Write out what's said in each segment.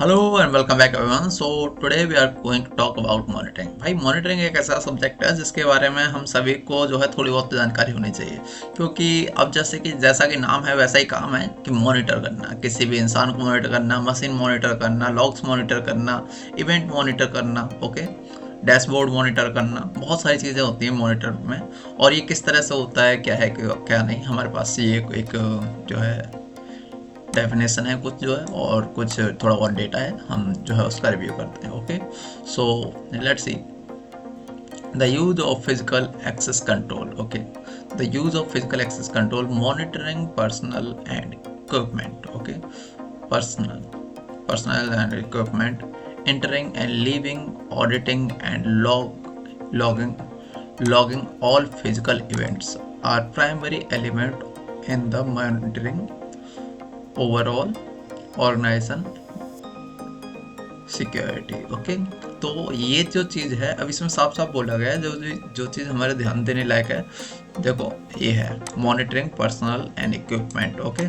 Hello and welcome back everyone. So today we are going to talk about monitoring. भाई monitoring एक ऐसा subject है जिसके बारे में हम सभी को जो है थोड़ी बहुत जानकारी होनी चाहिए, क्योंकि अब जैसा कि नाम है वैसा ही काम है कि मॉनिटर करना, किसी भी इंसान को मॉनिटर करना, मशीन मॉनिटर करना, लॉग्स मॉनिटर करना, इवेंट मॉनिटर करना, ओके, डैशबोर्ड मॉनिटर करना, बहुत सारी चीज़ें होती हैं मॉनिटर में। और ये किस तरह से होता है, क्या है क्या नहीं, हमारे पास ये एक जो है डेफिनेशन है कुछ जो है, और कुछ थोड़ा बहुत डेटा है, हम जो है उसका रिव्यू करते हैं। Okay, so let's see the use of physical access control. Okay, the use of physical access control, monitoring personal and equipment. Okay, personal and equipment, entering and leaving, auditing and logging all physical events are primary element in the monitoring overall organization security. Okay, तो ये जो चीज़ है अब इसमें साफ साफ बोला गया है, जो चीज़ हमारे ध्यान देने लायक है, देखो ये है monitoring personal and equipment. Okay,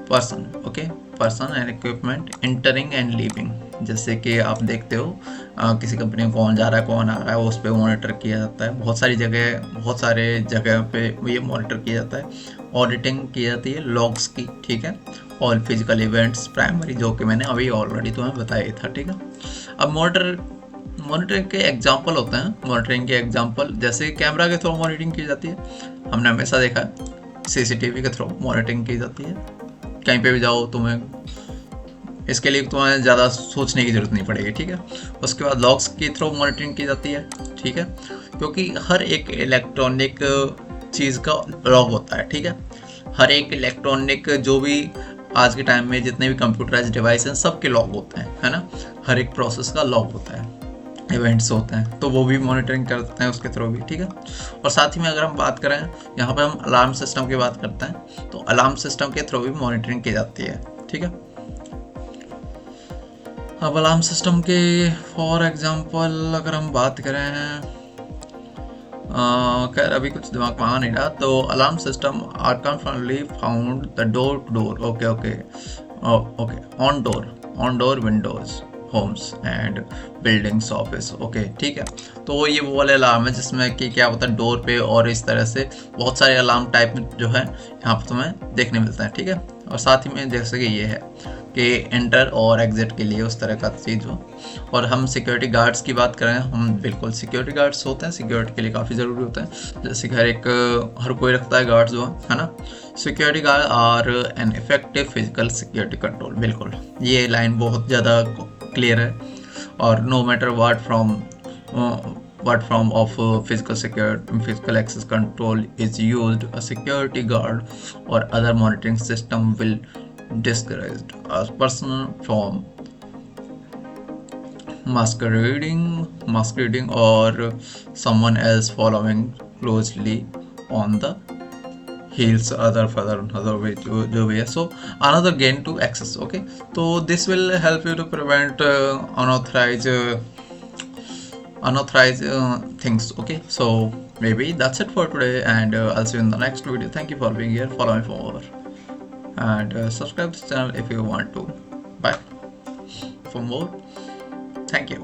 person, okay, person and equipment, entering and leaving. जैसे कि आप देखते हो किसी कंपनी में कौन जा रहा है कौन आ रहा है, उस पर मॉनिटर किया जाता है। बहुत सारे जगह पे ये मॉनिटर किया जाता है। ऑडिटिंग की जाती है लॉग्स की, ठीक है। और फिजिकल इवेंट्स प्राइमरी, जो कि मैंने अभी ऑलरेडी तुम्हें बताया था, ठीक है। अब मॉनिटरिंग के एग्जाम्पल होते हैं। मॉनिटरिंग के एग्जाम्पल जैसे कैमरा के थ्रू मॉनिटरिंग की जाती है, हमने हमेशा देखा है। सीसीटीवी के थ्रू मॉनिटरिंग की जाती है, कहीं पे भी जाओ तुम्हें इसके लिए तुम्हें ज़्यादा सोचने की ज़रूरत नहीं पड़ेगी, ठीक है। उसके बाद लॉग्स के थ्रू मॉनिटरिंग की जाती है, ठीक है, क्योंकि हर एक इलेक्ट्रॉनिक चीज़ का लॉग होता है, ठीक है। हर एक इलेक्ट्रॉनिक जो भी आज के टाइम में जितने भी कंप्यूटराइज डिवाइस हैं सबके लॉग होते हैं, है ना। हर एक प्रोसेस का लॉग होता है, इवेंट्स होते हैं, तो वो भी मॉनिटरिंग करते हैं उसके थ्रू भी, ठीक है। और साथ ही में अगर हम बात करें, यहाँ पे हम अलार्म सिस्टम की बात करते हैं, तो अलार्म सिस्टम के थ्रू भी मॉनिटरिंग की जाती है, ठीक है। अब अलार्म सिस्टम के फॉर एग्जांपल अगर हम बात करें, खैर अभी कुछ दिमाग में आ नहीं रहा, तो alarm system are commonly found the door to door, okay okay okay, on door windows homes and buildings office, okay, ठीक है। तो ये वो वाले अलार्म है जिसमें कि क्या होता है, डोर पे और इस तरह से बहुत सारे अलार्म टाइप जो है यहाँ पर तुम्हें देखने मिलता है, ठीक है। और साथ ही में जैसे कि ये है कि एंटर और एग्जिट के लिए उस तरह का चीज़ हो। और हम सिक्योरिटी गार्ड्स की बात करें, हम बिल्कुल सिक्योरिटी गार्ड्स होते हैं, सिक्योरिटी के लिए काफ़ी ज़रूरी होते हैं। जैसे कि हर कोई रखता है गार्ड्स जो है ना। Security guard are an effective physical security control, बिल्कुल ये लाइन बहुत ज़्यादा क्लियर है। और no matter what form of physical access control is used, a security guard or other monitoring system will discourage a person from masquerading or someone else following closely on the heels other way जो भी है। So another gain to access, okay, so this will help you to prevent unauthorized things, okay. So maybe that's it for today, and I'll see you in the next video. Thank you for being here, follow me for more, and subscribe this channel if you want to. Bye for more. Thank you.